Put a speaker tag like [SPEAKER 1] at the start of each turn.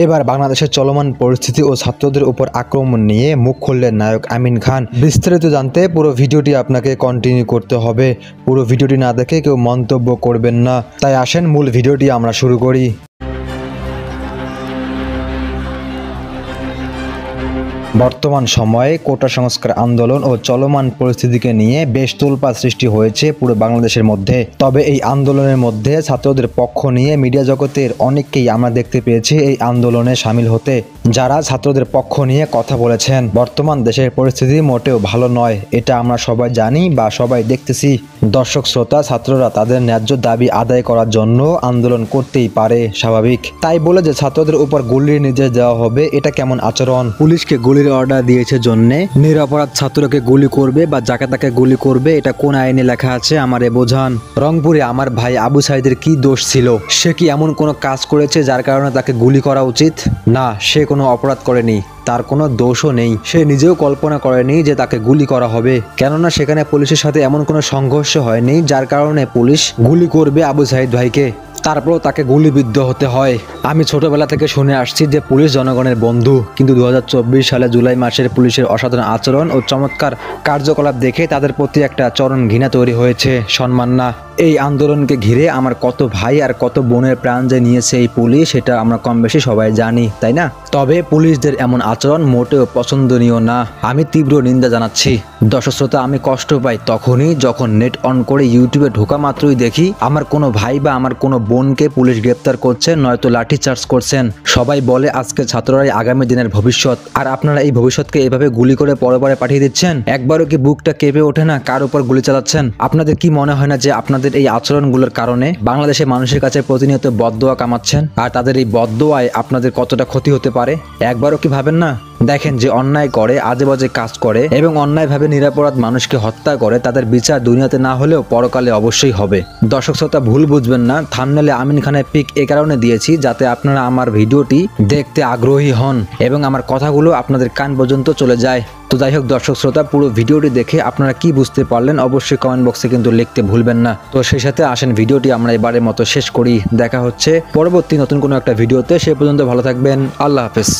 [SPEAKER 1] এবার বাংলাদেশের চলমান পরিস্থিতি ও ছাত্রদের উপর আক্রমণ নিয়ে মুখ খুললেন নায়ক আমিন খান। বিস্তারিত জানতে পুরো ভিডিওটি আপনাকে কন্টিনিউ করতে হবে। পুরো ভিডিওটি না দেখে কেউ মন্তব্য করবেন না। তাই আসেন মূল ভিডিওটি আমরা শুরু করি। বর্তমান সময়ে কোটা সংস্কার আন্দোলন ও চলমান পরিস্থিতিকে নিয়ে বেশ তোলপাড় সৃষ্টি হয়েছে পুরো বাংলাদেশের মধ্যে। তবে এই আন্দোলনের মধ্যে ছাত্রদের পক্ষ নিয়ে মিডিয়া জগতের অনেককেই আমরা দেখতে পেয়েছি এই আন্দোলনে সামিল হতে, যারা ছাত্রদের পক্ষ নিয়ে কথা বলেছেন। বর্তমান দেশের পরিস্থিতি মোটেও ভালো নয়, এটা আমরা সবাই জানি বা সবাই দেখতেছি। দর্শক শ্রোতা, ছাত্ররা তাদের ন্যায্য দাবি আদায় করার জন্য আন্দোলন করতেই পারে, স্বাভাবিক। তাই বলে যে ছাত্রদের উপর গুলির নির্দেশ দেওয়া হবে, এটা কেমন আচরণ? পুলিশকে গুলির অর্ডার দিয়েছে জন্য নিরপরাধ ছাত্রকে গুলি করবে বা যাকে তাকে গুলি করবে, এটা কোন আইনে লেখা আছে আমারে বোঝান। রংপুরে আমার ভাই আবু সাইদের কি দোষ ছিল? সে কি এমন কোনো কাজ করেছে যার কারণে তাকে গুলি করা উচিত? না, সে কোনো অপরাধ করেনি, তার কোনো দোষও নেই। সে নিজেও কল্পনা করেনি যে তাকে গুলি করা হবে, কেননা সেখানে পুলিশের সাথে এমন কোনো সংঘর্ষ হয়নি যার কারণে পুলিশ গুলি করবে আবু সাইদ ভাইকে। তারপরও তাকে গুলিবিদ্ধ হতে হয়। আমি ছোটবেলা থেকে শুনে আসছি যে পুলিশ জনগণের বন্ধু, কিন্তু 2024 সালে জুলাই মাসের পুলিশের অসাধারণ আচরণ ও চমৎকার কার্যকলাপ দেখে তাদের প্রতি একটা চরম ঘৃণা তৈরি হয়েছে, সম্মান না। এই আন্দোলনকে ঘিরে আমার কত ভাই আর কত বোনের প্রাণ যে নিয়েছে এই পুলিশ, এটা আমরা কম বেশি সবাই জানি, তাই না? তবে পুলিশদের এমন আচরণ মোটেও পছন্দনীয় না, আমি তীব্র নিন্দা জানাচ্ছি। দর্শক শ্রোতা, আমি কষ্ট পাই তখনই যখন নেট অন করে ইউটিউবে ঢোকা মাত্রই দেখি আমার কোনো ভাই বা আমার কোনো বোনকে পুলিশ গ্রেপ্তার করছে, নয়তো লাঠি চার্জ করছেন। সবাই বলে আজকে ছাত্ররাই আগামী দিনের ভবিষ্যৎ, আর আপনারা এই ভবিষ্যৎকে এভাবে গুলি করে পরপরে পাঠিয়ে দিচ্ছেন। একবারও কি বুকটা কেঁপে ওঠে না কার উপর গুলি চালাচ্ছেন? আপনাদের কি মনে হয় না যে আপনাদের এই আচরণগুলোর কারণে বাংলাদেশের মানুষের কাছে প্রতিনিয়ত বদদোয়া কামাচ্ছেন, আর তাদের এই বদদোয়ায় আপনাদের কতটা ক্ষতি হতে পারে? একবারও কি ভাবেন না? দেখেন, যে অন্যায় করে, আজে বাজে কাজ করে এবং অন্যায়ভাবে নিরপরাধ মানুষকে হত্যা করে, তাদের বিচার দুনিয়াতে না হলেও পরকালে অবশ্যই হবে। দর্শক শ্রোতা, ভুল বুঝবেন না, থাম্বনেলে আমিন খানের পিক এ কারণে দিয়েছি যাতে আপনারা আমার ভিডিওটি দেখতে আগ্রহী হন এবং আমার কথাগুলো আপনাদের কান পর্যন্ত চলে যায়। তো যাই হোক দর্শক শ্রোতা, পুরো ভিডিওটি দেখে আপনারা কি বুঝতে পারলেন অবশ্যই কমেন্ট বক্সে কিন্তু লিখতে ভুলবেন না। তো সেই সাথে আসেন ভিডিওটি আমরা এবারের মতো শেষ করি। দেখা হচ্ছে পরবর্তী নতুন কোনো একটা ভিডিওতে। সে পর্যন্ত ভালো থাকবেন। আল্লাহ হাফেজ।